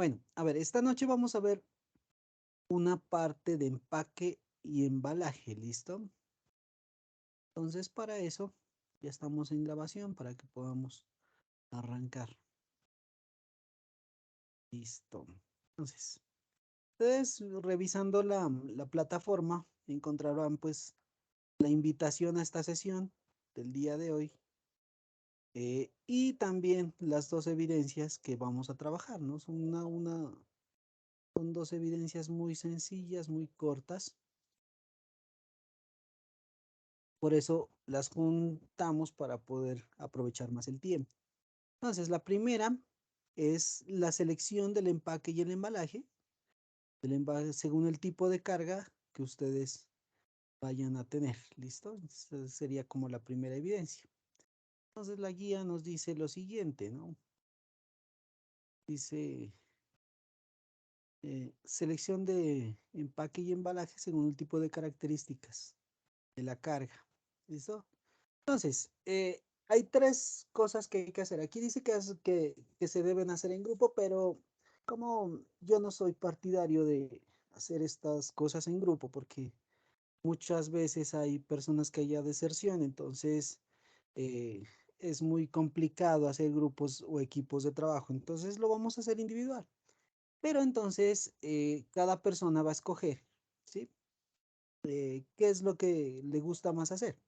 Bueno, a ver, esta noche vamos a ver una parte de empaque y embalaje, ¿listo? Entonces, para eso ya estamos en grabación para que podamos arrancar. Listo. Entonces, ustedes revisando la plataforma encontrarán pues la invitación a esta sesión del día de hoy y también las dos evidencias que vamos a trabajar, ¿no? Son dos evidencias muy sencillas, muy cortas. Por eso las juntamos para poder aprovechar más el tiempo. Entonces, la primera es la selección del empaque y el embalaje, según el tipo de carga que ustedes vayan a tener. ¿Listo? Esa sería como la primera evidencia. Entonces, la guía nos dice lo siguiente, ¿no? Dice, selección de empaque y embalaje según el tipo de características de la carga. ¿Listo? Entonces, hay tres cosas que hay que hacer. Aquí dice que se deben hacer en grupo, pero como yo no soy partidario de hacer estas cosas en grupo, porque muchas veces hay personas que haya deserción, entonces eh, es muy complicado hacer grupos o equipos de trabajo. Entonces lo vamos a hacer individual. Pero entonces cada persona va a escoger, ¿sí? ¿Qué es lo que le gusta más hacer?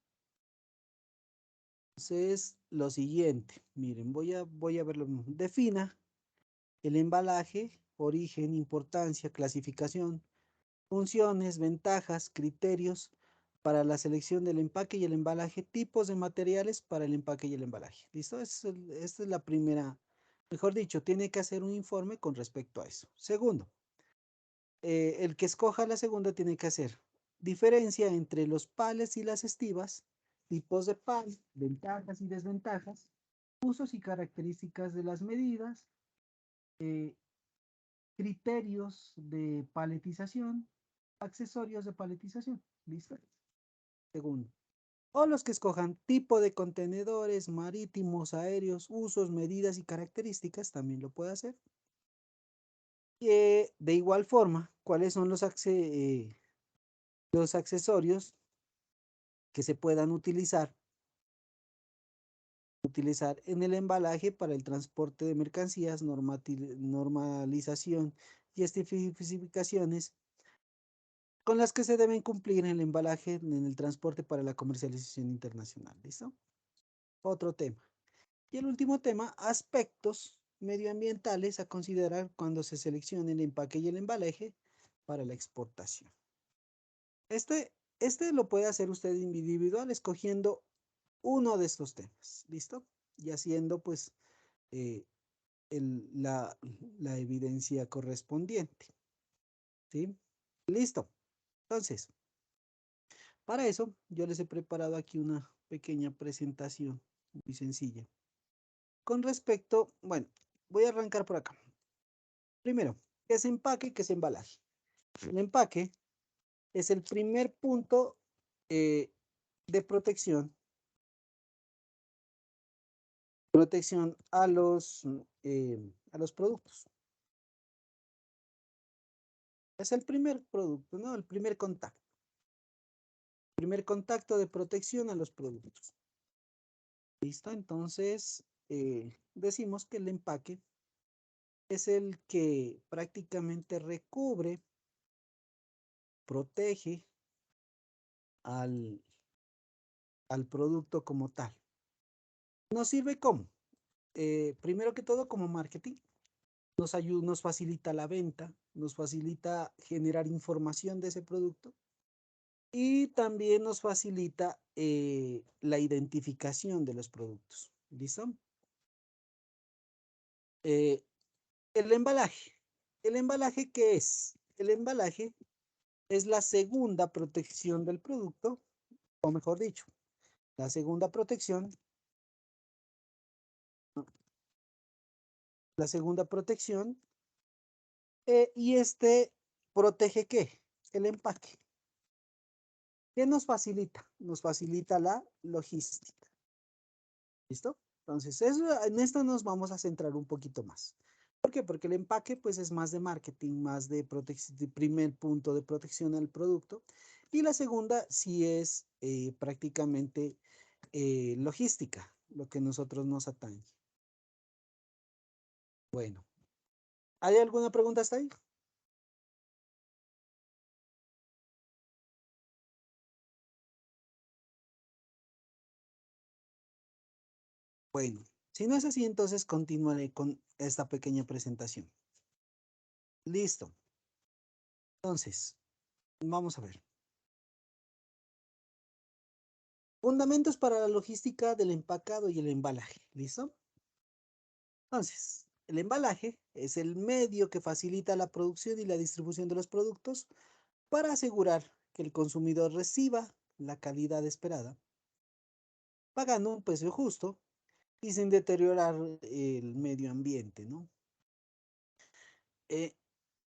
Entonces, lo siguiente, miren, voy a verlo. Defina el embalaje, origen, importancia, clasificación, funciones, ventajas, criterios para la selección del empaque y el embalaje, tipos de materiales para el empaque y el embalaje. ¿Listo? Esta es la primera, mejor dicho, tiene que hacer un informe con respecto a eso. Segundo, el que escoja la segunda tiene que hacer diferencia entre los pales y las estivas, tipos de pal, ventajas y desventajas, usos y características de las medidas, eh, criterios de paletización, accesorios de paletización. ¿Listo? Segundo. O los que escojan tipo de contenedores marítimos, aéreos, usos, medidas y características, también lo puede hacer. De igual forma, ¿cuáles son los accesorios que se puedan utilizar en el embalaje para el transporte de mercancías, normalización y especificaciones con las que se deben cumplir en el embalaje en el transporte para la comercialización internacional? ¿Listo? Otro tema. Y el último tema, aspectos medioambientales a considerar cuando se seleccione el empaque y el embalaje para la exportación. Este lo puede hacer usted individual escogiendo uno de estos temas, ¿listo? Y haciendo pues eh, la evidencia correspondiente, ¿sí? Listo. Entonces, para eso yo les he preparado aquí una pequeña presentación muy sencilla. Con respecto, bueno, voy a arrancar por acá. Primero, ¿qué es empaque y qué es embalaje? El empaque es el primer punto de protección a los productos. Es el primer producto, ¿no? El primer contacto. Primer contacto de protección a los productos. ¿Listo? Entonces, decimos que el empaque es el que prácticamente recubre, protege al, al producto como tal. ¿Nos sirve cómo? Primero que todo como marketing. Nos facilita la venta, nos facilita generar información de ese producto y también nos facilita la identificación de los productos. ¿Listo? Eh, el embalaje. ¿El embalaje qué es? El embalaje es la segunda protección del producto, o mejor dicho, la segunda protección, la segunda protección, y este protege ¿qué? El empaque. ¿Qué nos facilita? Nos facilita la logística. ¿Listo? Entonces, en esto nos vamos a centrar un poquito más. ¿Por qué? Porque el empaque pues es más de marketing, más de primer punto de protección al producto. Y la segunda sí es prácticamente logística, lo que nosotros nos atañe. Bueno, ¿hay alguna pregunta hasta ahí? Bueno, si no es así, entonces continuaré con esta pequeña presentación. Listo. Entonces, vamos a ver. Fundamentos para la logística del empacado y el embalaje. ¿Listo? Entonces, el embalaje es el medio que facilita la producción y la distribución de los productos para asegurar que el consumidor reciba la calidad esperada, pagando un precio justo y sin deteriorar el medio ambiente, ¿no? Eh,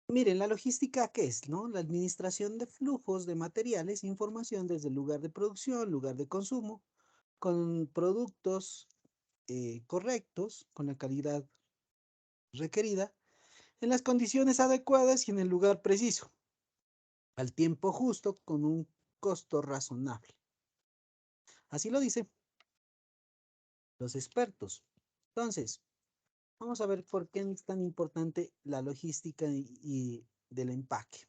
Miren, la logística, ¿qué es, no? La administración de flujos de materiales e información desde el lugar de producción, lugar de consumo, con productos correctos, con la calidad requerida, en las condiciones adecuadas y en el lugar preciso, al tiempo justo, con un costo razonable. Así lo dicen los expertos. Entonces, vamos a ver por qué es tan importante la logística y del empaque.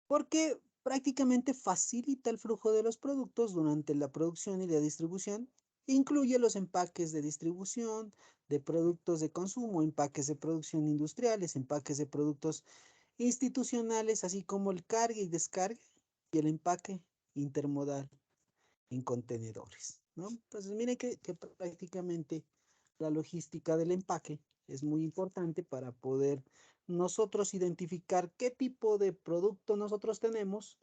Porque prácticamente facilita el flujo de los productos durante la producción y la distribución. Incluye los empaques de distribución, de productos de consumo, empaques de producción industriales, empaques de productos institucionales, así como el cargue y descargue y el empaque intermodal en contenedores, ¿no? Entonces, miren que prácticamente la logística del empaque es muy importante para poder nosotros identificar qué tipo de producto nosotros tenemos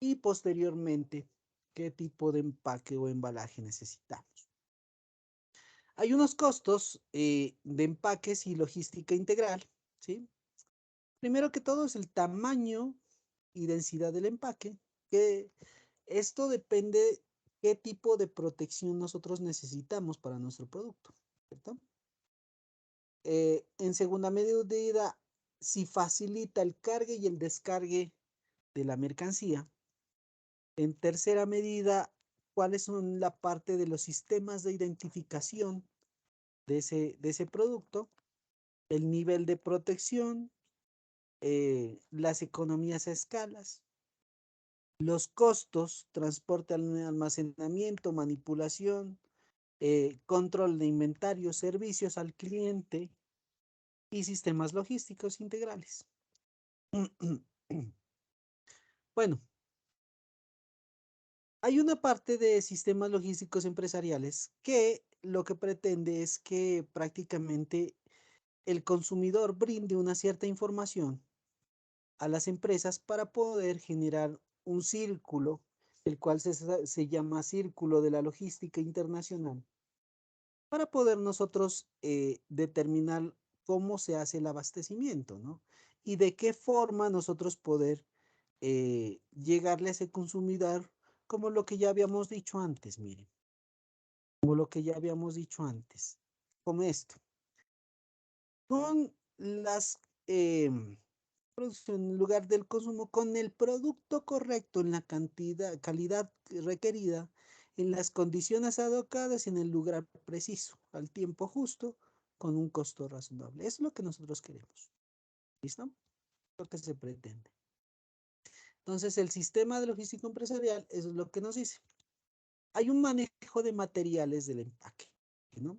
y posteriormente qué tipo de empaque o embalaje necesitamos. Hay unos costos de empaques y logística integral, ¿sí? Primero que todo es el tamaño y densidad del empaque, que esto depende qué tipo de protección nosotros necesitamos para nuestro producto, ¿cierto? En segunda medida, si facilita el cargue y el descargue de la mercancía. En tercera medida, cuáles son la parte de los sistemas de identificación de ese producto, el nivel de protección, las economías a escalas, los costos, transporte, almacenamiento, manipulación, control de inventario, servicios al cliente y sistemas logísticos integrales. Bueno, hay una parte de sistemas logísticos empresariales que lo que pretende es que prácticamente el consumidor brinde una cierta información a las empresas para poder generar un círculo, el cual se llama Círculo de la Logística Internacional, para poder nosotros determinar cómo se hace el abastecimiento, ¿no? Y de qué forma nosotros poder llegarle a ese consumidor, como lo que ya habíamos dicho antes, miren, como lo que ya habíamos dicho antes, como esto, con las producción en lugar del consumo, con el producto correcto, en la cantidad, calidad requerida, en las condiciones adecuadas y en el lugar preciso, al tiempo justo, con un costo razonable. Eso es lo que nosotros queremos. ¿Listo? Lo que se pretende. Entonces, el sistema de logística empresarial, eso es lo que nos dice. Hay un manejo de materiales del empaque, ¿no?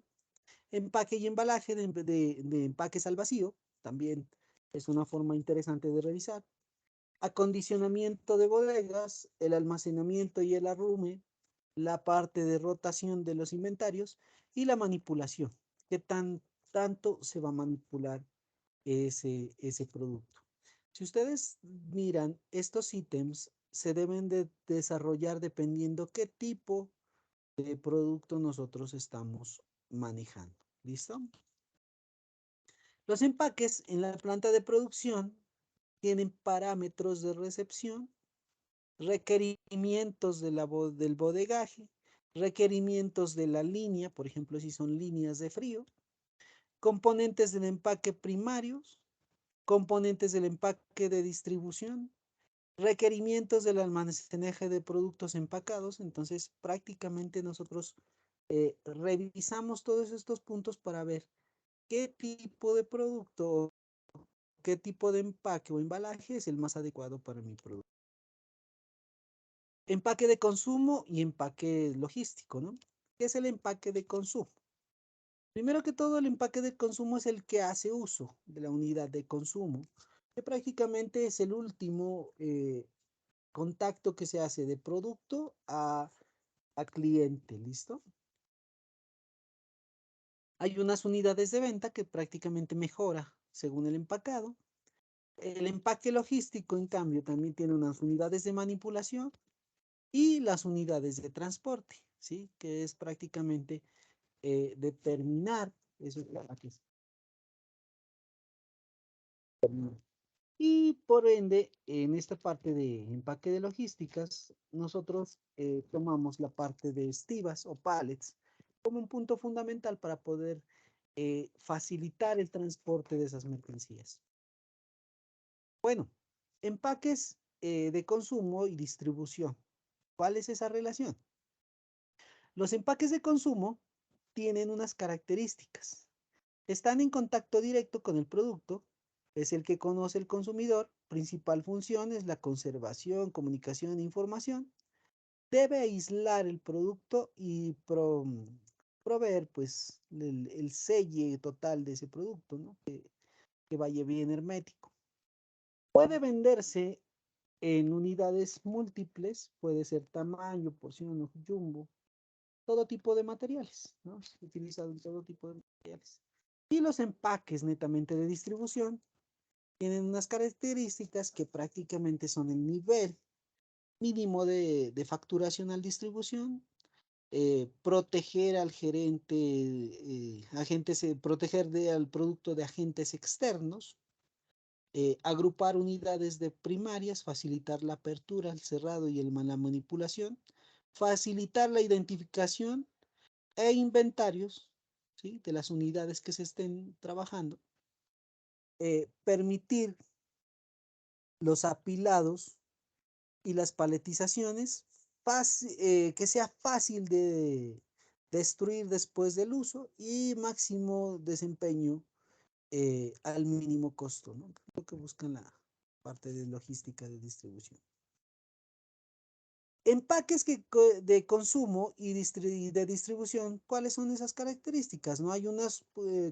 Empaque y embalaje de empaques al vacío, también es una forma interesante de revisar. Acondicionamiento de bodegas, el almacenamiento y el arrume, la parte de rotación de los inventarios y la manipulación. ¿Qué tanto se va a manipular ese producto? Si ustedes miran, estos ítems se deben de desarrollar dependiendo qué tipo de producto nosotros estamos manejando. ¿Listo? Los empaques en la planta de producción tienen parámetros de recepción, requerimientos del bodegaje, requerimientos de la línea, por ejemplo, si son líneas de frío, componentes del empaque primarios, componentes del empaque de distribución, requerimientos del almacenaje de productos empacados. Entonces, prácticamente nosotros revisamos todos estos puntos para ver qué tipo de producto, qué tipo de empaque o embalaje es el más adecuado para mi producto. Empaque de consumo y empaque logístico, ¿no? ¿Qué es el empaque de consumo? Primero que todo, el empaque de consumo es el que hace uso de la unidad de consumo, que prácticamente es el último contacto que se hace de producto a cliente, ¿listo? Hay unas unidades de venta que prácticamente mejora según el empacado. El empaque logístico, en cambio, también tiene unas unidades de manipulación y las unidades de transporte, ¿sí? Que es prácticamente determinar esos empaques. Y por ende, en esta parte de empaque de logísticas, nosotros tomamos la parte de estivas o pallets como un punto fundamental para poder facilitar el transporte de esas mercancías. Bueno, empaques de consumo y distribución. ¿Cuál es esa relación? Los empaques de consumo tienen unas características. Están en contacto directo con el producto, es el que conoce el consumidor, principal función es la conservación, comunicación e información. Debe aislar el producto y proveer pues el selle total de ese producto, ¿no? Que vaya bien hermético. Puede venderse en unidades múltiples, puede ser tamaño, porción o jumbo, todo tipo de materiales, ¿no? Utilizado en todo tipo de materiales. Y los empaques netamente de distribución tienen unas características que prácticamente son el nivel mínimo de facturación al distribución, proteger al gerente, proteger al producto de agentes externos, agrupar unidades de primarias, facilitar la apertura, el cerrado y la manipulación, facilitar la identificación e inventarios, ¿sí? De las unidades que se estén trabajando, permitir los apilados y las paletizaciones, que sea fácil de destruir después del uso y máximo desempeño al mínimo costo, ¿no? Lo que buscan la parte de logística de distribución. Empaques de consumo y de distribución, ¿cuáles son esas características? No hay unos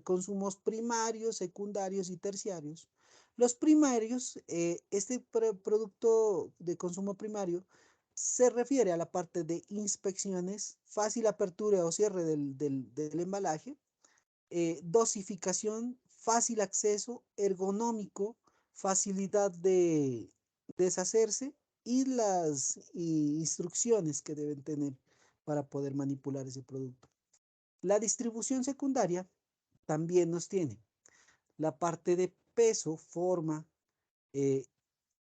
consumos primarios, secundarios y terciarios. Los primarios, este producto de consumo primario se refiere a la parte de inspecciones, fácil apertura o cierre del embalaje, dosificación, fácil acceso, ergonómico, facilidad de deshacerse y las instrucciones que deben tener para poder manipular ese producto. La distribución secundaria también nos tiene la parte de peso, forma, eh,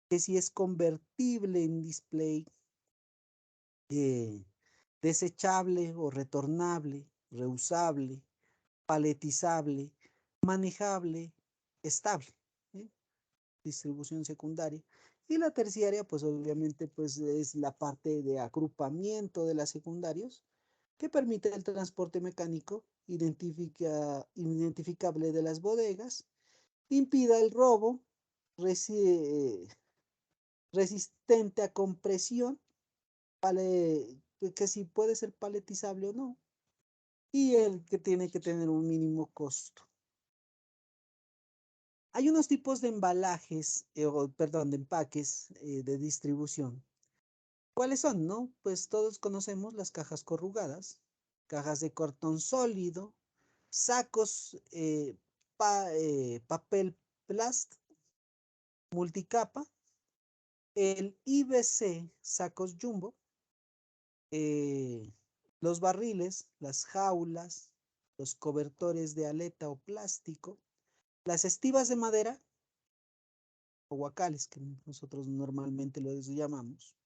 que si es convertible en display, eh, desechable o retornable, reusable, paletizable, manejable, estable, ¿sí? Distribución secundaria. Y la terciaria, pues obviamente, pues es la parte de agrupamiento de las secundarios que permite el transporte mecánico identificable de las bodegas, impida el robo, resistente a compresión, que si puede ser paletizable o no, y el que tiene que tener un mínimo costo. Hay unos tipos de embalajes, perdón, de empaques de distribución. ¿Cuáles son, no? Pues todos conocemos las cajas corrugadas, cajas de cartón sólido, sacos, papel plast, multicapa, el IBC, sacos jumbo, eh, los barriles, las jaulas, los cobertores de aleta o plástico, las estivas de madera o guacales, que nosotros normalmente los llamamos.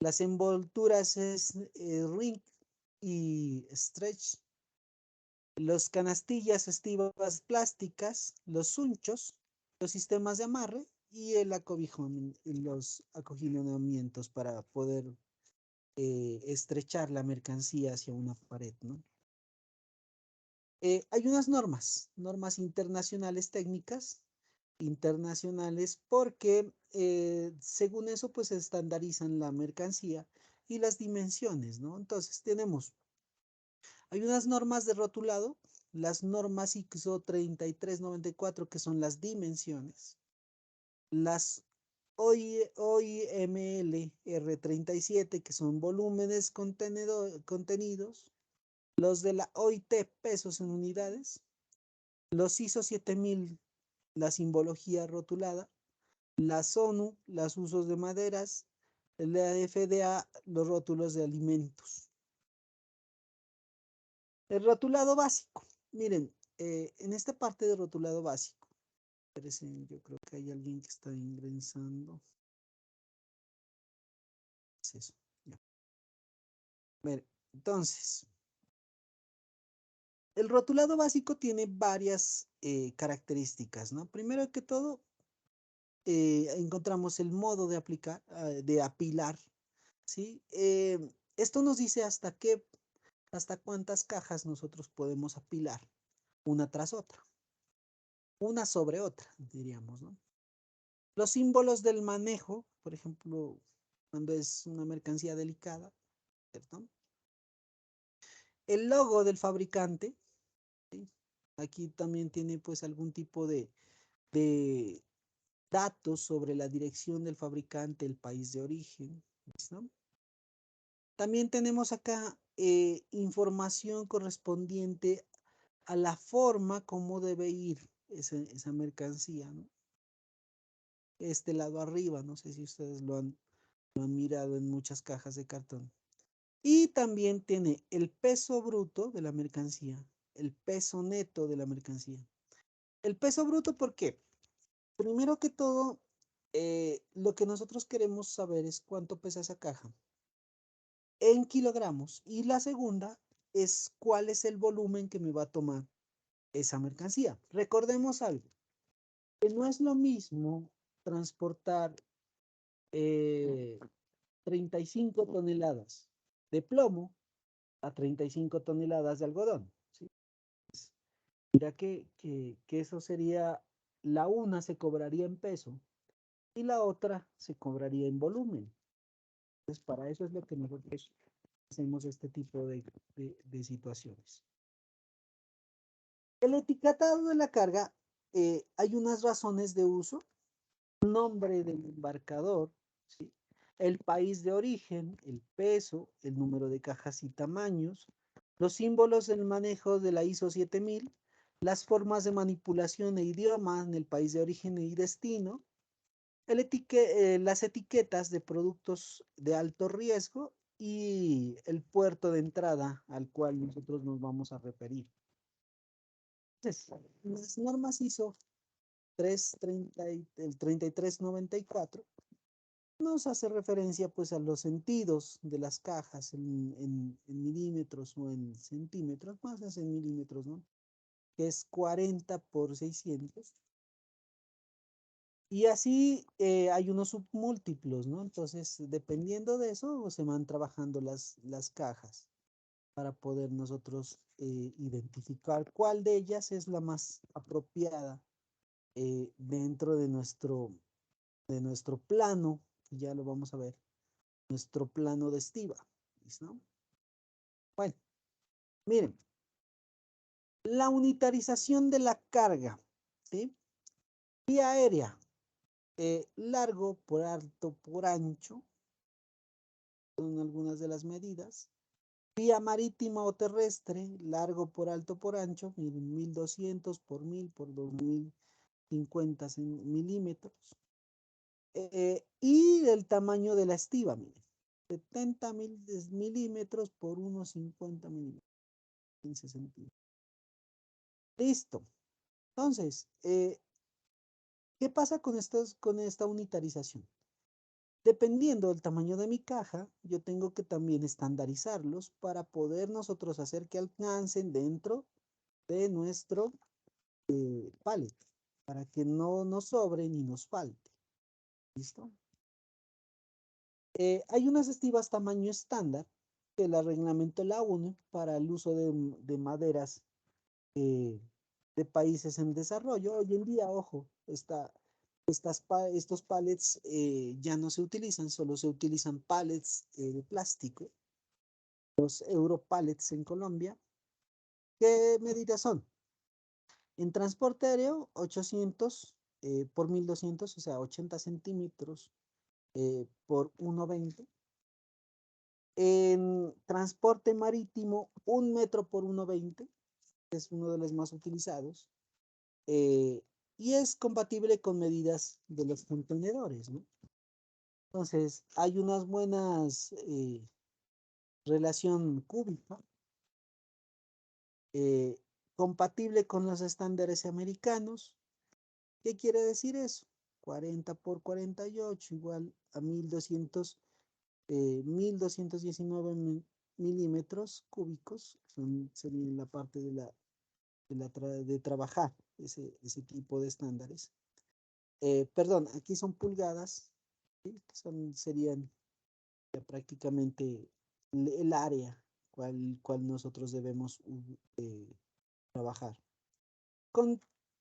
Las envolturas es ring y stretch, Los canastillas estivas plásticas, los sunchos, los sistemas de amarre y el acobijón, los acoginamientos para poder estrechar la mercancía hacia una pared, ¿no? Hay unas normas internacionales técnicas, internacionales, porque según eso, pues se estandarizan la mercancía y las dimensiones, ¿no? Entonces hay unas normas de rotulado, las normas ISO 3394, que son las dimensiones, las OIML R37, que son volúmenes contenidos, los de la OIT, pesos en unidades, los ISO 7000, la simbología rotulada, las ONU, los usos de maderas, la FDA, los rótulos de alimentos. El rotulado básico. Miren, en esta parte de rotulado básico, yo creo que hay alguien que está ingresando. Es eso. Ya. Ver, entonces, el rotulado básico tiene varias características, ¿no? Primero que todo, encontramos el modo de aplicar, de apilar, ¿sí? Esto nos dice hasta cuántas cajas nosotros podemos apilar una tras otra, una sobre otra, diríamos, ¿no? Los símbolos del manejo, por ejemplo, cuando es una mercancía delicada, ¿cierto? El logo del fabricante, ¿sí? Aquí también tiene pues algún tipo de datos sobre la dirección del fabricante, el país de origen, ¿no? También tenemos acá información correspondiente a la forma como debe ir esa mercancía, ¿no? Este lado arriba, no sé si ustedes lo han mirado en muchas cajas de cartón. Y también tiene el peso bruto de la mercancía, el peso neto de la mercancía. El peso bruto, ¿por qué? Primero que todo, lo que nosotros queremos saber es cuánto pesa esa caja en kilogramos. Y la segunda es cuál es el volumen que me va a tomar esa mercancía. Recordemos algo, que no es lo mismo transportar 35 toneladas de plomo a 35 toneladas de algodón, ¿sí? Mira que eso sería, la una se cobraría en peso y la otra se cobraría en volumen. Entonces, para eso es lo que nosotros hacemos este tipo de situaciones. El etiquetado de la carga, hay unas razones de uso, nombre del embarcador, ¿sí? El país de origen, el peso, el número de cajas y tamaños, los símbolos del manejo de la ISO 7000, las formas de manipulación e idioma en el país de origen y destino, las etiquetas de productos de alto riesgo y el puerto de entrada al cual nosotros nos vamos a referir. Entonces, las normas ISO 330, el 3394 nos hace referencia pues a los sentidos de las cajas en milímetros o en centímetros, más es en milímetros, ¿no? Que es 40 por 600. Y así hay unos submúltiplos, ¿no? Entonces, dependiendo de eso, se van trabajando las cajas para poder nosotros identificar cuál de ellas es la más apropiada dentro de nuestro plano, que ya lo vamos a ver, nuestro plano de estiva, ¿no? Bueno, miren, la unitarización de la carga, ¿sí? Vía aérea, largo por alto por ancho, son algunas de las medidas. Vía marítima o terrestre, largo por alto por ancho, miren, 1200 por 1000 por 2050 milímetros. Y el tamaño de la estiva, miren, 70 milímetros por unos 50 milímetros, 15 centímetros. Listo. Entonces, ¿qué pasa con esta unitarización? Dependiendo del tamaño de mi caja, yo tengo que también estandarizarlos para poder nosotros hacer que alcancen dentro de nuestro pallet, para que no nos sobre ni nos falte. ¿Listo? Hay unas estivas tamaño estándar que la reglamento la ONU para el uso de maderas eh, de países en desarrollo. Hoy en día, ojo, estos pallets ya no se utilizan, solo se utilizan pallets de plástico, los Europallets en Colombia. ¿Qué medidas son? En transporte aéreo, 800 por 1200, o sea, 80 centímetros por 1,20. En transporte marítimo, 1 metro por 1,20, es uno de los más utilizados. Y es compatible con medidas de los contenedores, ¿no? Entonces, hay unas buenas relación cúbica, eh, compatible con los estándares americanos. ¿Qué quiere decir eso? 40 por 48 igual a 1219 milímetros cúbicos, sería la parte de trabajar ese tipo de estándares. Perdón, aquí son pulgadas, ¿sí? Serían ya prácticamente el área cual nosotros debemos trabajar.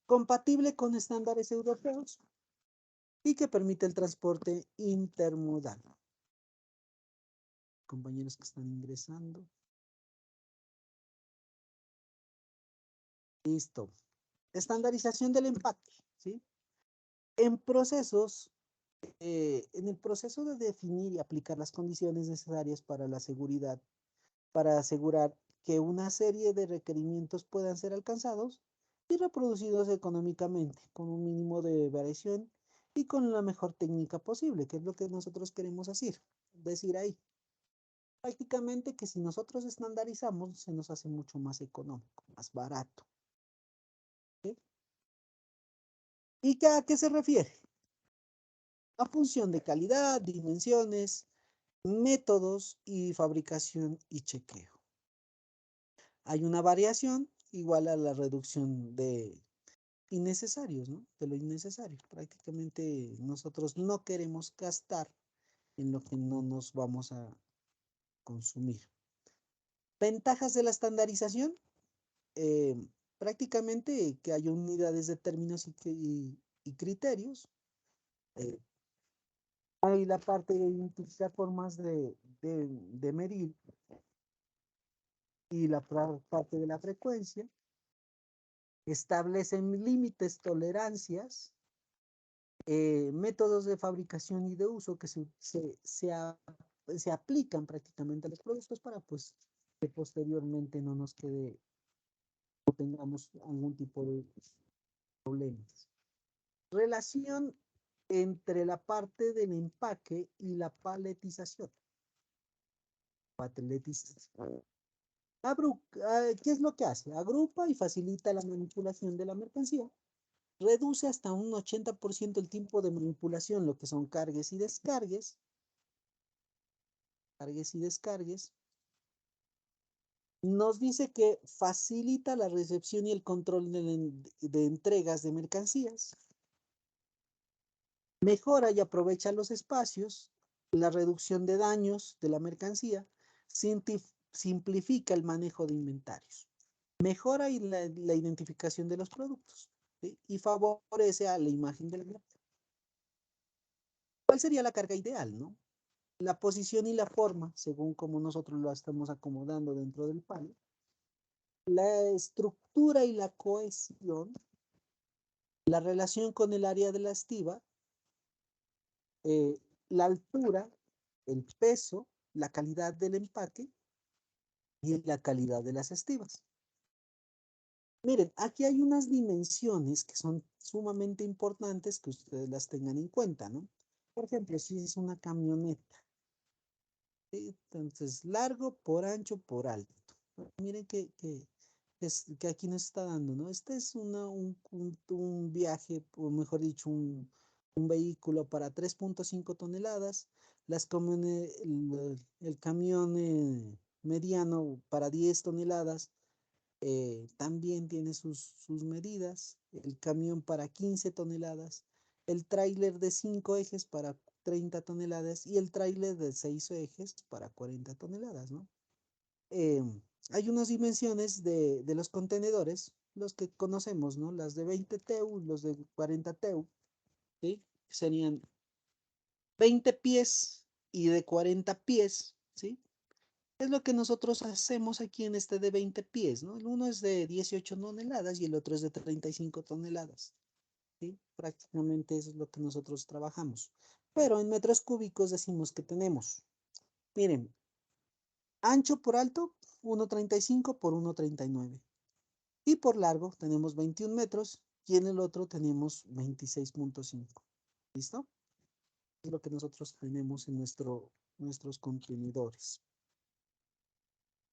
Compatible con estándares europeos y que permite el transporte intermodal. Compañeros que están ingresando. Listo. Estandarización del empaque, ¿sí? En en el proceso de definir y aplicar las condiciones necesarias para la seguridad, para asegurar que una serie de requerimientos puedan ser alcanzados y reproducidos económicamente, con un mínimo de variación y con la mejor técnica posible, que es lo que nosotros queremos decir ahí. Prácticamente que si nosotros estandarizamos, se nos hace mucho más económico, más barato. ¿Sí? ¿Y a qué se refiere? A función de calidad, dimensiones, métodos y fabricación y chequeo. Hay una variación igual a la reducción de innecesarios, ¿no? De lo innecesario. Prácticamente nosotros no queremos gastar en lo que no nos vamos a consumir. Ventajas de la estandarización. eh, Prácticamente que hay unidades de términos y criterios. eh, Hay la parte de identificar formas de medir y la parte de la frecuencia. Establecen límites, tolerancias, métodos de fabricación y de uso que se aplican prácticamente a los productos para pues que posteriormente no nos quede o tengamos algún tipo de problemas. Relación entre la parte del empaque y la paletización. Paletización. ¿Qué es lo que hace? Agrupa y facilita la manipulación de la mercancía. Reduce hasta un 80% el tiempo de manipulación, lo que son cargues y descargues. Cargues y descargues. Nos dice que facilita la recepción y el control de entregas de mercancías. Mejora y aprovecha los espacios, la reducción de daños de la mercancía, simplifica el manejo de inventarios, mejora la identificación de los productos, ¿sí? Y favorece a la imagen del marca. ¿Cuál sería la carga ideal, no? La posición y la forma, según como nosotros lo estamos acomodando dentro del panel. La estructura y la cohesión, la relación con el área de la estiva, la altura, el peso, la calidad del empaque y la calidad de las estivas. Miren, aquí hay unas dimensiones que son sumamente importantes que ustedes las tengan en cuenta, ¿no? Por ejemplo, si es una camioneta, ¿sí? Entonces, largo por ancho por alto. Miren que aquí nos está dando, ¿no? Este es un viaje, o mejor dicho, un vehículo para 3,5 toneladas. El camión mediano para 10 toneladas. también tiene sus medidas. El camión para 15 toneladas. El tráiler de 5 ejes para 30 toneladas. Y el tráiler de 6 ejes para 40 toneladas, ¿no? Hay unas dimensiones de los contenedores, los que conocemos, ¿no? Las de 20 TEU, los de 40 TEU, ¿sí? Serían 20 pies y de 40 pies, ¿sí? Es lo que nosotros hacemos aquí en este de 20 pies, ¿no? El uno es de 18 toneladas y el otro es de 35 toneladas, ¿sí? Prácticamente eso es lo que nosotros trabajamos. Pero en metros cúbicos decimos que tenemos, miren, ancho por alto, 1,35 por 1,39. Y por largo tenemos 21 metros y en el otro tenemos 26,5. ¿Listo? Es lo que nosotros tenemos en nuestros contenedores.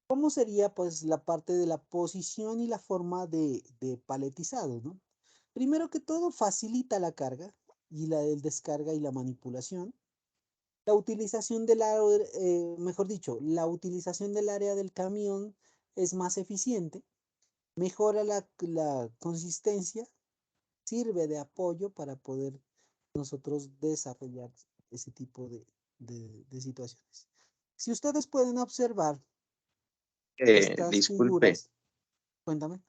¿Cómo sería pues la parte de la posición y la forma de paletizado, ¿no? Primero que todo, facilita la carga y el descarga y la manipulación. La utilización del área, mejor dicho, la utilización del área del camión es más eficiente, mejora la consistencia, sirve de apoyo para poder nosotros desarrollar ese tipo de situaciones. Si ustedes pueden observar estas Disculpe, figuras, cuéntame.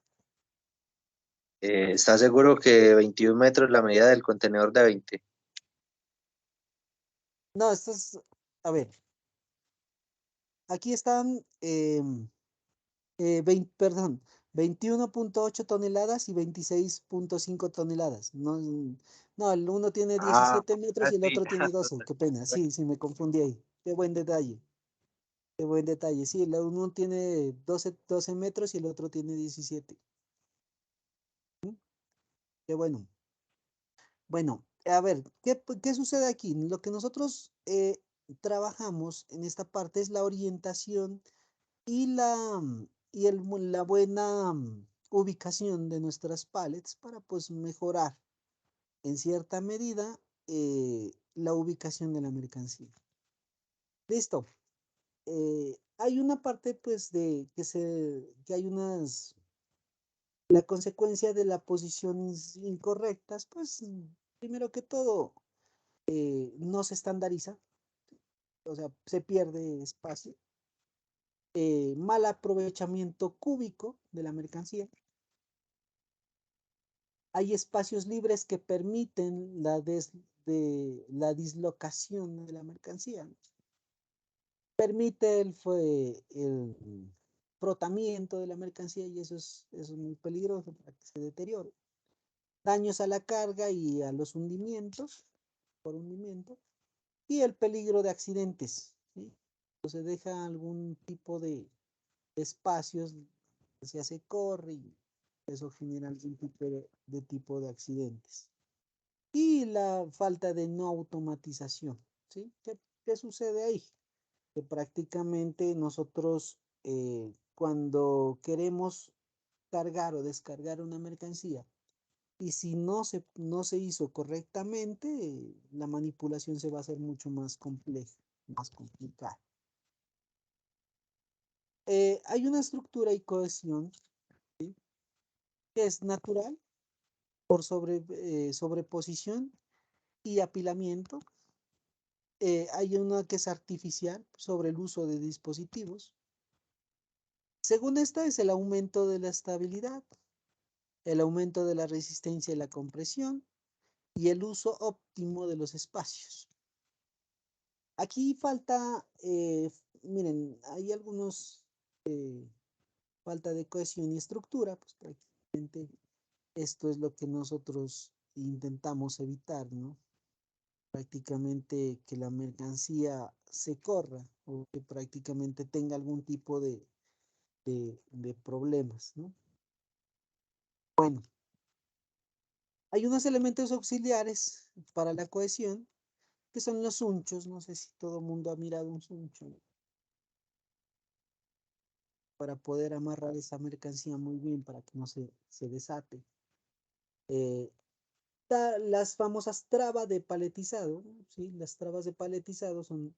¿está seguro que 21 metros la medida del contenedor de 20? No, a ver, aquí están, perdón, 21,8 toneladas y 26,5 toneladas. No, no, el uno tiene Ah, 17 metros y el sí. otro tiene 12. Qué pena, sí, sí, me confundí ahí. Qué buen detalle, qué buen detalle. Sí, el uno tiene 12 metros y el otro tiene 17. ¿Mm? Qué bueno. Bueno, a ver, ¿qué sucede aquí? Lo que nosotros trabajamos en esta parte es la orientación y la buena ubicación de nuestras pallets para pues mejorar en cierta medida la ubicación de la mercancía. Listo. Hay una parte pues que hay la consecuencia de las posiciones incorrectas, pues primero que todo no se estandariza, o sea, se pierde espacio, mal aprovechamiento cúbico de la mercancía. Hay espacios libres que permiten la dislocación de la mercancía. Permite el frotamiento de la mercancía y eso es muy peligroso para que se deteriore. Daños a la carga y a los hundimientos, por hundimiento, y el peligro de accidentes, ¿sí? Se deja algún tipo de espacios que se hace corre y eso genera algún tipo de accidentes. Y la falta de no automatización, ¿sí? ¿Qué sucede ahí? Que prácticamente nosotros cuando queremos cargar o descargar una mercancía y si no se hizo correctamente, la manipulación se va a hacer mucho más compleja, más complicada. Hay una estructura y cohesión, ¿sí? Que es natural por sobreposición y apilamiento. Hay una que es artificial sobre el uso de dispositivos. Según esta es el aumento de la estabilidad, el aumento de la resistencia y la compresión y el uso óptimo de los espacios. Aquí falta, miren, hay algunos, falta de cohesión y estructura, pues prácticamente esto es lo que nosotros intentamos evitar, ¿no? Prácticamente que la mercancía se corra o que prácticamente tenga algún tipo de problemas, ¿no? Bueno, hay unos elementos auxiliares para la cohesión que son los sunchos. No sé si todo el mundo ha mirado un suncho, ¿no? Para poder amarrar esa mercancía muy bien para que no se desate. Eh, las famosas trabas de paletizado, ¿no? ¿Sí? Las trabas de paletizado son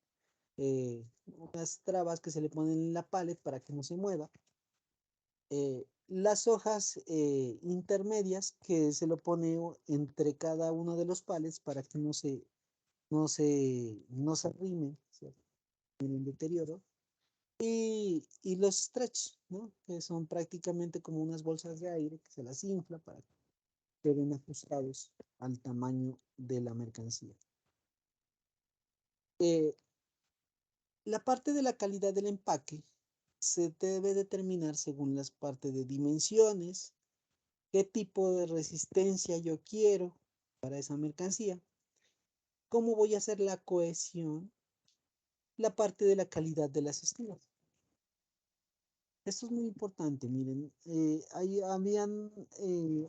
unas trabas que se le ponen en la palet para que no se mueva. las hojas intermedias que se lo pone entre cada uno de los palets para que no se arrimen, ¿cierto? En el deterioro. Y los stretch, ¿no? Que son prácticamente como unas bolsas de aire que se las infla para que queden ajustados al tamaño de la mercancía. Eh, la parte de la calidad del empaque se debe determinar según las partes de dimensiones, qué tipo de resistencia yo quiero para esa mercancía, cómo voy a hacer la cohesión, la parte de la calidad de las estivas. Esto es muy importante, miren,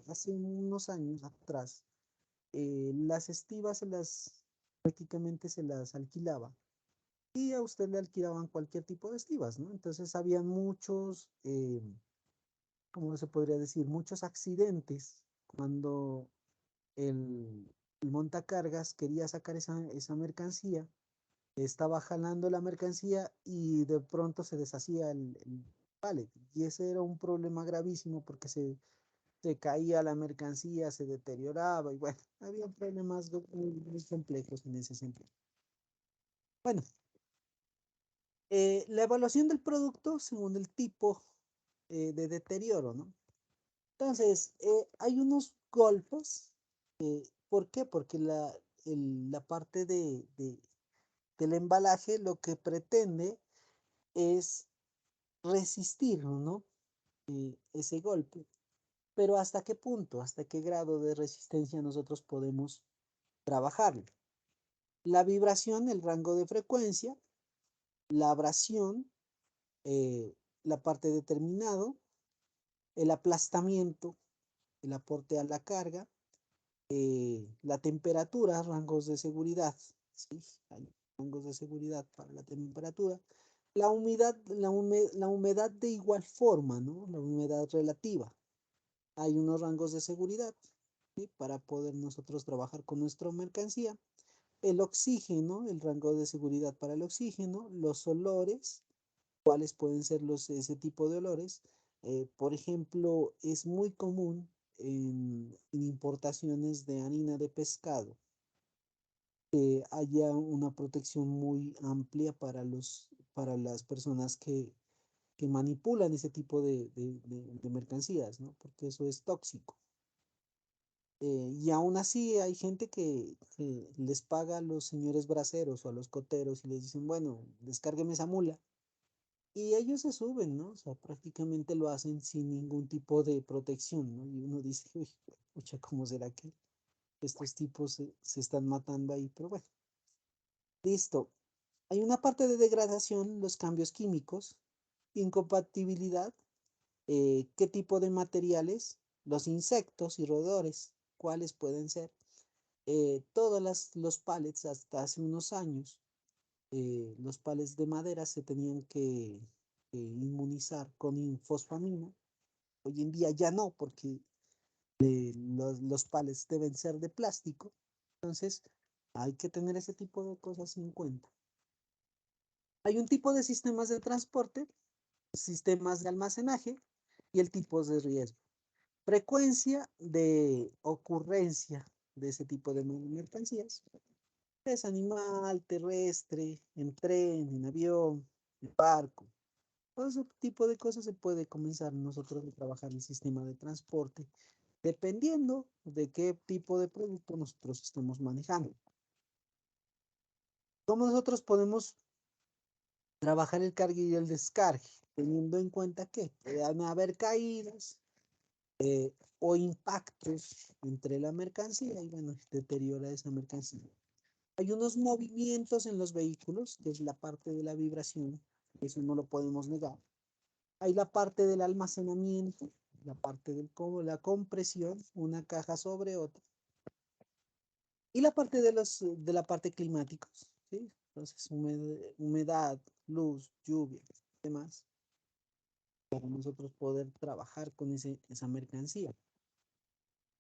hace unos años atrás, las estivas prácticamente se las alquilaba y a usted le alquilaban cualquier tipo de estivas, ¿no? Entonces habían muchos, ¿cómo se podría decir? Muchos accidentes cuando el, el montacargas quería sacar esa mercancía, estaba jalando la mercancía y de pronto se deshacía el pallet. Y ese era un problema gravísimo porque se caía la mercancía, se deterioraba y bueno, había problemas muy complejos en ese sentido. Bueno, la evaluación del producto según el tipo de deterioro, ¿no? Entonces, hay unos golpes. ¿Por qué? Porque la parte del embalaje lo que pretende es resistir, ¿no? Ese golpe. Pero ¿hasta qué punto? ¿Hasta qué grado de resistencia nosotros podemos trabajarlo? La vibración, el rango de frecuencia, la abrasión, la parte determinado, el aplastamiento, el aporte a la carga, la temperatura, rangos de seguridad, ¿sí? Hay rangos de seguridad para la temperatura. La humedad, la humedad de igual forma, ¿no? La humedad relativa. Hay unos rangos de seguridad, ¿sí? Para poder nosotros trabajar con nuestra mercancía. El oxígeno, el rango de seguridad para el oxígeno, los olores, cuáles pueden ser ese tipo de olores. Por ejemplo, es muy común en importaciones de harina de pescado que haya una protección muy amplia para las personas que manipulan ese tipo de mercancías, ¿no? Porque eso es tóxico. Y aún así hay gente que les paga a los señores braceros o a los coteros y les dicen, bueno, descárgueme esa mula. Y ellos se suben, ¿no? O sea, prácticamente lo hacen sin ningún tipo de protección, ¿no? Y uno dice, uy, pucha, ¿cómo será que estos tipos se están matando ahí? Pero bueno, listo. Hay una parte de degradación, los cambios químicos, incompatibilidad, qué tipo de materiales, los insectos y roedores, cuáles pueden ser. Todos los pallets hasta hace unos años, los pallets de madera se tenían que inmunizar con fosfamina. Hoy en día ya no, porque los pallets deben ser de plástico. Entonces, hay que tener ese tipo de cosas en cuenta. Hay un tipo de sistemas de transporte, sistemas de almacenaje y el tipo de riesgo. Frecuencia de ocurrencia de ese tipo de mercancías. Es animal, terrestre, en tren, en avión, en barco. Todo ese tipo de cosas se puede comenzar nosotros a trabajar el sistema de transporte dependiendo de qué tipo de producto nosotros estamos manejando. ¿Cómo nosotros podemos trabajar el cargue y el descargue? Teniendo en cuenta que pueden haber caídas o impactos entre la mercancía y bueno, deteriora esa mercancía. Hay unos movimientos en los vehículos, que es la parte de la vibración, eso no lo podemos negar. Hay la parte del almacenamiento, la parte la compresión, una caja sobre otra. Y la parte de la parte climáticos, ¿sí? Entonces, humedad, luz, lluvia, demás, para nosotros poder trabajar con esa mercancía.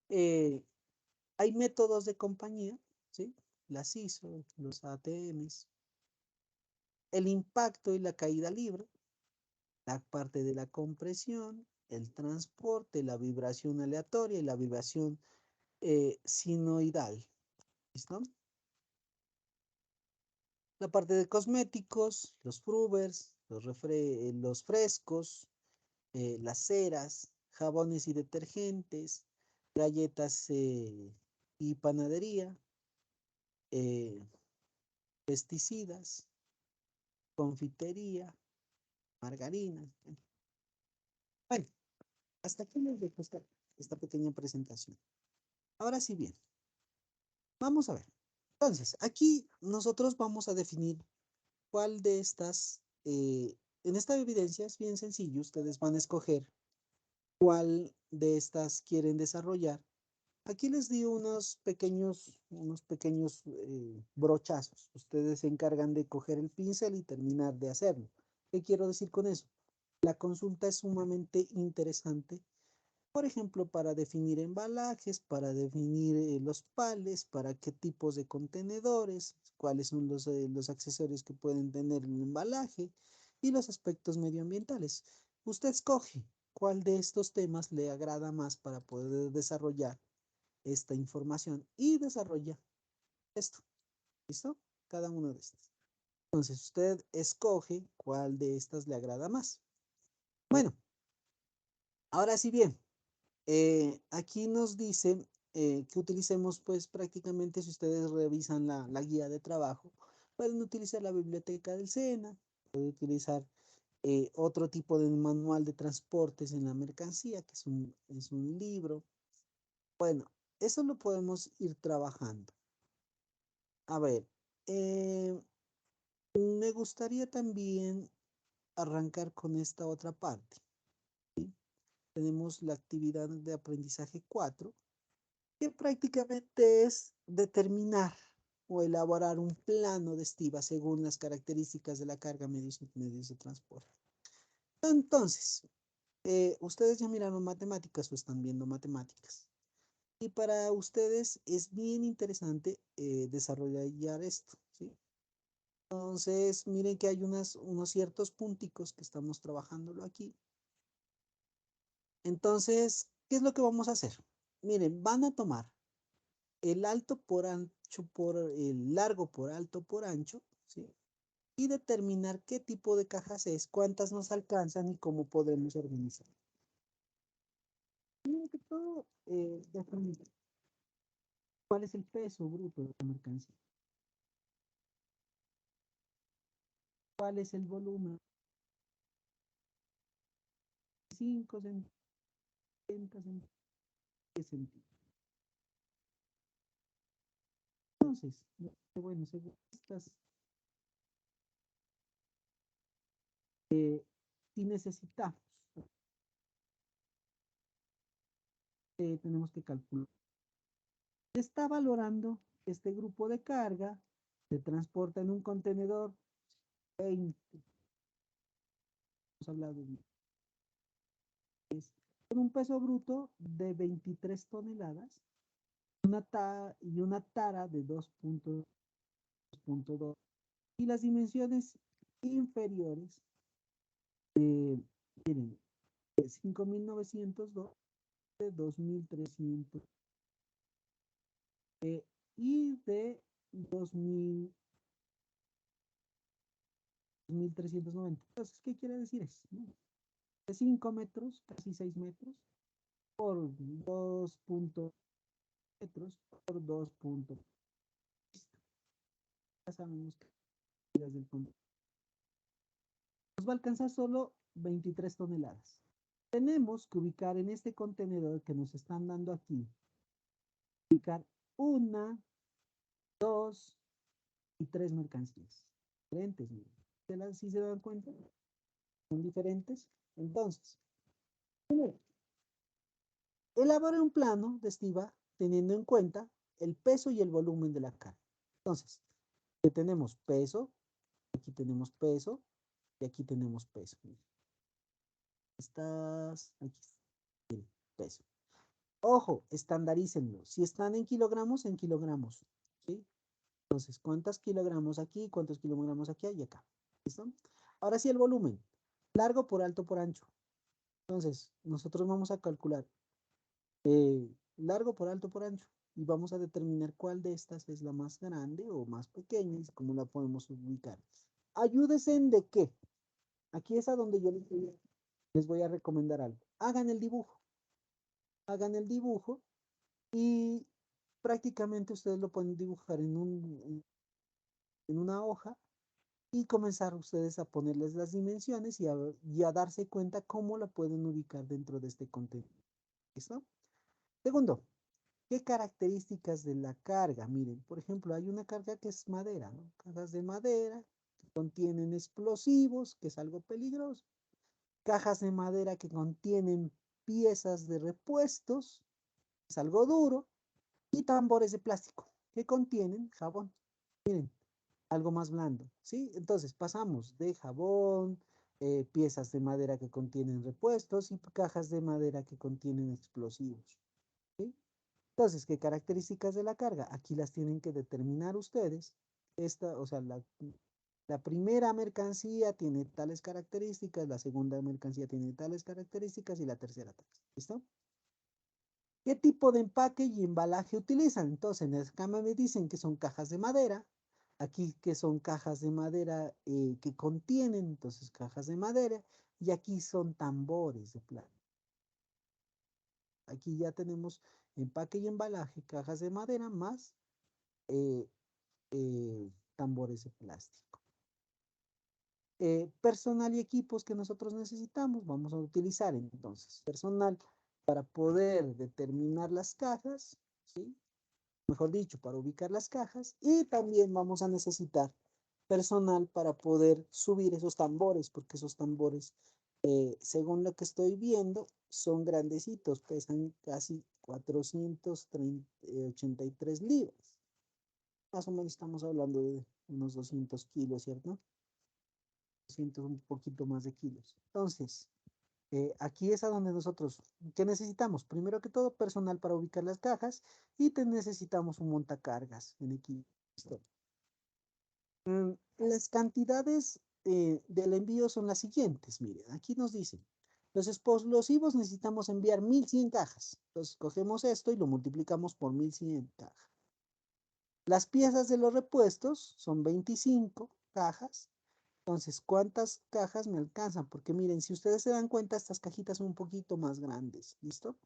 Hay métodos de compañía, ¿sí? Las ISO, los ATMs, el impacto y la caída libre, la parte de la compresión, el transporte, la vibración aleatoria y la vibración sinoidal. ¿Listo? La parte de cosméticos, los frubers, los frescos, las ceras, jabones y detergentes, galletas y panadería, eh, pesticidas, confitería, margarinas. Bueno, hasta aquí les dejo esta pequeña presentación. Ahora sí bien, vamos a ver. Entonces, aquí nosotros vamos a definir cuál de estas, en esta evidencia es bien sencillo, ustedes van a escoger cuál de estas quieren desarrollar. Aquí les di unos pequeños brochazos. Ustedes se encargan de coger el pincel y terminar de hacerlo. ¿Qué quiero decir con eso? La consulta es sumamente interesante, por ejemplo, para definir embalajes, para definir los pales, para qué tipos de contenedores, cuáles son los accesorios que pueden tener el embalaje y los aspectos medioambientales. Usted escoge cuál de estos temas le agrada más para poder desarrollar esta información y desarrolla esto. ¿Listo? Cada uno de estos. Entonces usted escoge cuál de estas le agrada más. Bueno, ahora sí bien, aquí nos dice que utilicemos pues prácticamente si ustedes revisan la guía de trabajo, pueden utilizar la biblioteca del SENA, pueden utilizar otro tipo de manual de transportes en la mercancía, que es un libro. Bueno, eso lo podemos ir trabajando. A ver, eh, me gustaría también arrancar con esta otra parte. ¿Sí? Tenemos la actividad de aprendizaje 4, que prácticamente es determinar o elaborar un plano de estiva según las características de la carga, medios de transporte. Entonces, ustedes ya miraron matemáticas o están viendo matemáticas. Y para ustedes es bien interesante desarrollar esto, ¿sí? Entonces, miren que hay unos ciertos punticos que estamos trabajándolo aquí. Entonces, ¿qué es lo que vamos a hacer? Miren, van a tomar el alto por ancho por el largo por alto por ancho, ¿sí? Y determinar qué tipo de cajas es, cuántas nos alcanzan y cómo podemos organizar. Primero que todo, definir cuál es el peso bruto de la mercancía, cuál es el volumen, 5 centímetros, 30 centímetros, 10 centímetros. Entonces, bueno, según estas, si necesitamos, tenemos que calcular. Se está valorando este grupo de carga, se transporta en un contenedor 20, hemos hablado de con un peso bruto de 23 toneladas y una tara de 2.2 y las dimensiones inferiores tienen 5.902, de 2.300 y de 2.390. Entonces, ¿qué quiere decir eso? ¿No? De 5 metros, casi 6 metros, por 2 metros, por 2 puntos. Ya sabemos que del nos va a alcanzar solo 23 toneladas. Tenemos que ubicar en este contenedor que nos están dando aquí, ubicar una, dos y tres mercancías. Diferentes, miren. ¿Sí se dan cuenta? Son diferentes. Entonces, primero, elabore un plano de estiva teniendo en cuenta el peso y el volumen de la carga. Entonces, aquí tenemos peso, aquí tenemos peso y aquí tenemos peso. Estas, aquí, miren, peso. Ojo, estandarícenlo. Si están en kilogramos, ¿sí? Entonces, ¿cuántos kilogramos aquí? ¿Cuántos kilogramos aquí y acá? ¿Listo? Ahora sí el volumen. Largo por alto por ancho. Entonces, nosotros vamos a calcular largo por alto por ancho y vamos a determinar cuál de estas es la más grande o más pequeña y cómo la podemos ubicar. Ayúdense en de qué. Aquí es a donde yo les voy a recomendar algo. Hagan el dibujo. Hagan el dibujo y prácticamente ustedes lo pueden dibujar en una hoja y comenzar ustedes a ponerles las dimensiones y a darse cuenta cómo la pueden ubicar dentro de este contenido. ¿Listo? Segundo, ¿qué características de la carga? Miren, por ejemplo, hay una carga que es madera, ¿no? Cajas de madera que contienen explosivos, que es algo peligroso. Cajas de madera que contienen piezas de repuestos, es algo duro. Y tambores de plástico que contienen jabón. Miren, algo más blando, ¿sí? Entonces pasamos de jabón, piezas de madera que contienen repuestos y cajas de madera que contienen explosivos, ¿sí? Entonces, ¿qué características de la carga? Aquí las tienen que determinar ustedes. Esta, o sea, la primera mercancía tiene tales características, la segunda mercancía tiene tales características y la tercera tales. ¿Listo? ¿Qué tipo de empaque y embalaje utilizan? Entonces, en el esquema me dicen que son cajas de madera. Aquí que son cajas de madera que contienen, entonces cajas de madera. Y aquí son tambores de plástico. Aquí ya tenemos empaque y embalaje, cajas de madera más eh, tambores de plástico. Personal y equipos que nosotros necesitamos, vamos a utilizar entonces personal para poder determinar las cajas, ¿sí? Mejor dicho, para ubicar las cajas y también vamos a necesitar personal para poder subir esos tambores, porque esos tambores, según lo que estoy viendo, son grandecitos, pesan casi 483 libras. Más o menos estamos hablando de unos 200 kilos, ¿cierto? 200, un poquito más de kilos. Entonces, aquí es a donde nosotros, ¿qué necesitamos? Primero que todo, personal para ubicar las cajas y necesitamos un montacargas en equipo. Las cantidades del envío son las siguientes. Miren, aquí nos dicen, los explosivos necesitamos enviar 1100 cajas. Entonces, cogemos esto y lo multiplicamos por 1100 cajas. Las piezas de los repuestos son 25 cajas. Entonces, ¿cuántas cajas me alcanzan? Porque miren, si ustedes se dan cuenta, estas cajitas son un poquito más grandes. ¿Listo?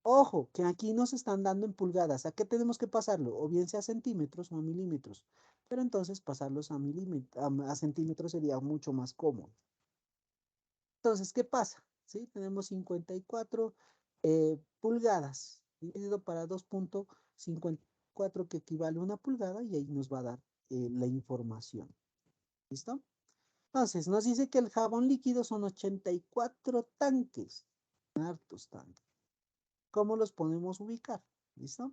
Ojo, que aquí nos están dando en pulgadas. ¿A qué tenemos que pasarlo? O bien sea a centímetros o a milímetros. Pero entonces pasarlos a milímetros, a centímetros sería mucho más cómodo. Entonces, ¿qué pasa? ¿Sí? Tenemos 54 pulgadas dividido para 2.54 que equivale a una pulgada y ahí nos va a dar la información. ¿Listo? Entonces, nos dice que el jabón líquido son 84 tanques. Hartos tanques. ¿Cómo los podemos ubicar? ¿Listo?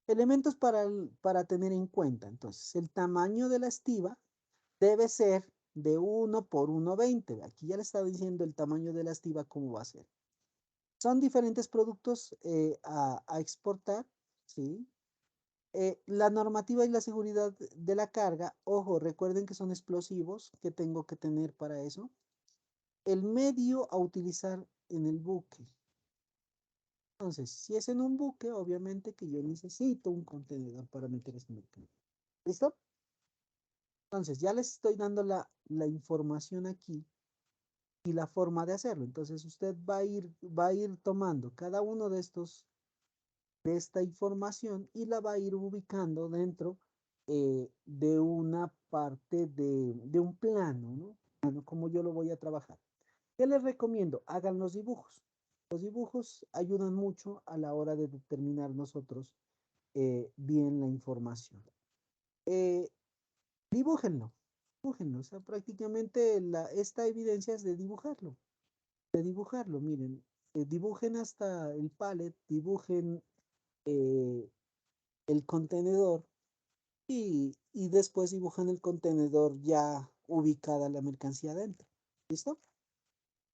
Elementos para tener en cuenta. Entonces, el tamaño de la estiba debe ser de 1 por 1,20. Aquí ya le estaba diciendo el tamaño de la estiba, cómo va a ser. Son diferentes productos a exportar, ¿sí? La normativa y la seguridad de la carga, ojo, recuerden que son explosivos, que tengo que tener para eso. El medio a utilizar en el buque. Entonces, si es en un buque, obviamente que yo necesito un contenedor para meter ese mercancía. ¿Listo? Entonces, ya les estoy dando la información aquí y la forma de hacerlo. Entonces, usted va a ir tomando cada uno de esta información y la va a ir ubicando dentro de una parte de un plano, ¿no? Plano, como yo lo voy a trabajar. ¿Qué les recomiendo? Hagan los dibujos. Los dibujos ayudan mucho a la hora de determinar nosotros bien la información. Eh, dibújenlo, dibújenlo. O sea, prácticamente esta evidencia es de dibujarlo. Miren, dibujen hasta el pallet, dibujen eh, el contenedor y después dibujan el contenedor ya ubicada la mercancía dentro. ¿Listo?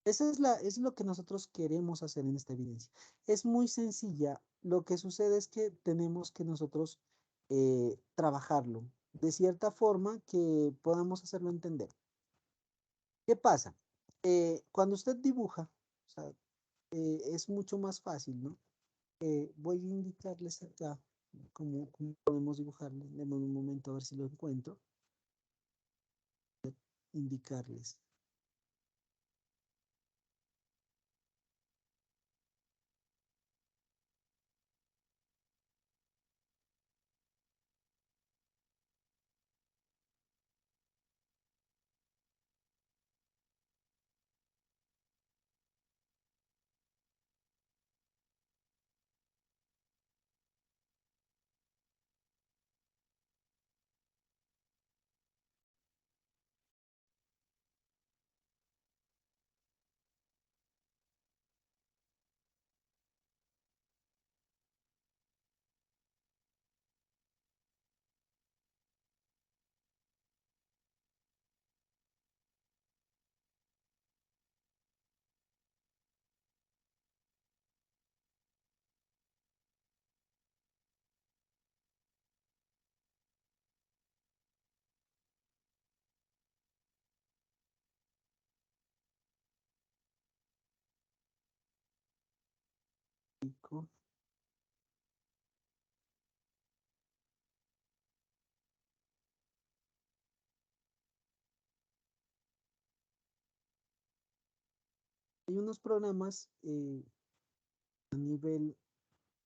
Esa es lo que nosotros queremos hacer en esta evidencia. Es muy sencilla. Lo que sucede es que tenemos que nosotros trabajarlo de cierta forma que podamos hacerlo entender. ¿Qué pasa? Cuando usted dibuja, sea, es mucho más fácil, ¿no? Voy a indicarles acá cómo podemos dibujarles. Denme un momento a ver si lo encuentro. Indicarles. Hay unos programas a nivel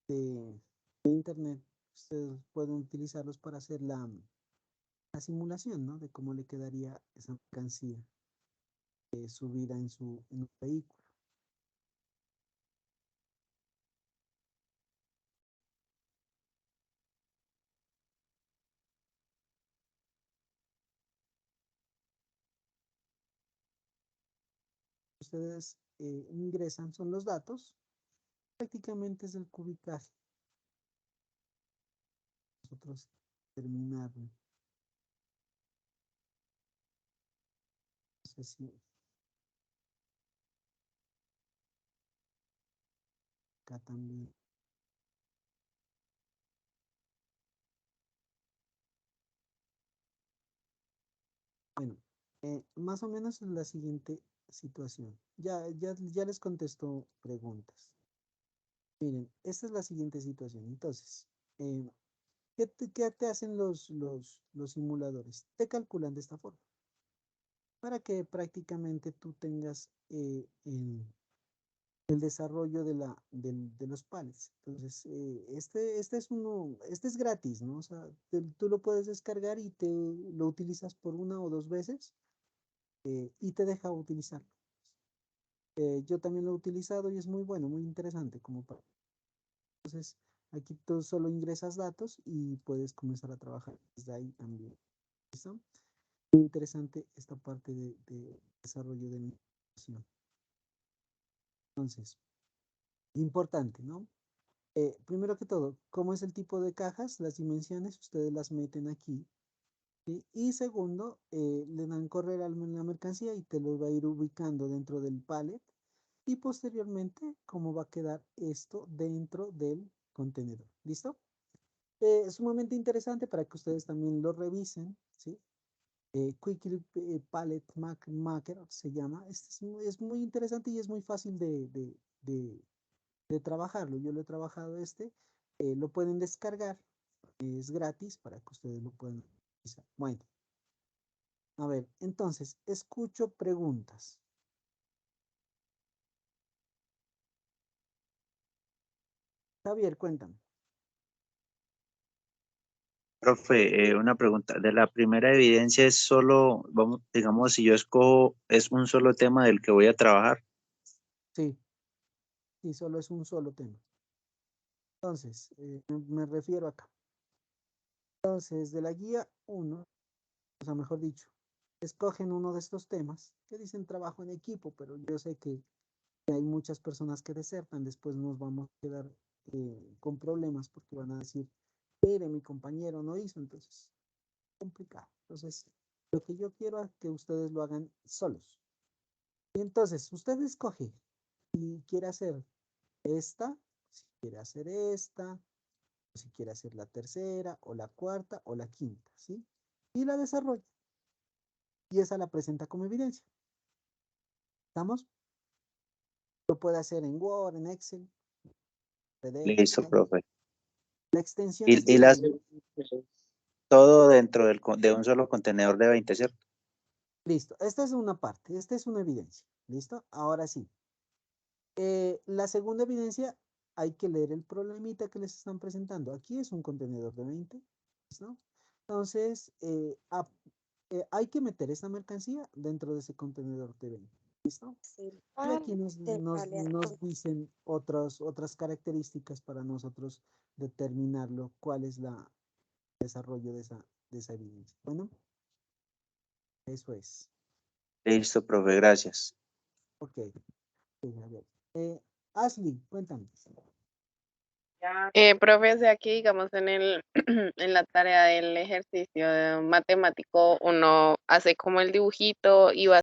de internet, ustedes pueden utilizarlos para hacer la simulación, ¿no? De cómo le quedaría esa mercancía subida en un vehículo. Ustedes ingresan, son los datos, prácticamente es el cubicaje. Nosotros terminar, no sé si acá también. Bueno, más o menos es la siguiente situación. Ya les contesto preguntas. Miren, esta es la siguiente situación. Entonces, eh, qué te hacen los simuladores? Te calculan de esta forma, para que prácticamente tú tengas el desarrollo de los pallets. Entonces, este es gratis, ¿no? O sea, tú lo puedes descargar y lo utilizas por una o dos veces y te deja utilizarlo. Yo también lo he utilizado y es muy bueno, muy interesante como para... Entonces, aquí tú solo ingresas datos y puedes comenzar a trabajar desde ahí también. ¿Listo? Muy interesante esta parte de desarrollo de información. Entonces, importante, ¿no? Primero que todo, ¿cómo es el tipo de cajas? Las dimensiones, ustedes las meten aquí. ¿Sí? Y segundo, le dan correr a la mercancía y te lo va a ir ubicando dentro del pallet. Y posteriormente, cómo va a quedar esto dentro del contenedor. ¿Listo? Es sumamente interesante para que ustedes también lo revisen, ¿sí? Quick Palette Maker se llama. Este es muy interesante y es muy fácil de trabajarlo. Yo lo he trabajado lo pueden descargar, es gratis para que ustedes lo puedan utilizar. Bueno, a ver, entonces, escucho preguntas. Javier, cuéntame. Profe, una pregunta. De la primera evidencia es solo, vamos, digamos, si yo escojo, es un solo tema del que voy a trabajar. Sí, sí, solo es un solo tema. Entonces, me refiero acá. Entonces, de la guía 1, o sea, mejor dicho, escogen uno de estos temas que dicen trabajo en equipo, pero yo sé que hay muchas personas que desertan, después nos vamos a quedar con problemas porque van a decir, mire, mi compañero no hizo, entonces, complicado. Entonces, lo que yo quiero es que ustedes lo hagan solos. Y entonces, usted escoge si quiere hacer esta, si quiere hacer esta, o si quiere hacer la tercera, o la cuarta, o la quinta, ¿sí? Y la desarrolla. Y esa la presenta como evidencia. ¿Estamos? Lo puede hacer en Word, en Excel, PDF. Listo, profe. La extensión es Y las disponible. todo dentro de un solo contenedor de 20, ¿cierto? Listo, esta es una parte, esta es una evidencia. ¿Listo? Ahora sí. La segunda evidencia, hay que leer el problemita que les están presentando. Aquí es un contenedor de 20, ¿no? Entonces, hay que meter esta mercancía dentro de ese contenedor de 20, ¿listo? Y aquí nos dicen otras características para nosotros determinarlo, cuál es el desarrollo de esa evidencia. Bueno, eso es. Listo, profe, gracias. Ok. Sí, Javier. Ashley, cuéntame. Profe, o sea, aquí digamos en la tarea del ejercicio matemático, uno hace como el dibujito y va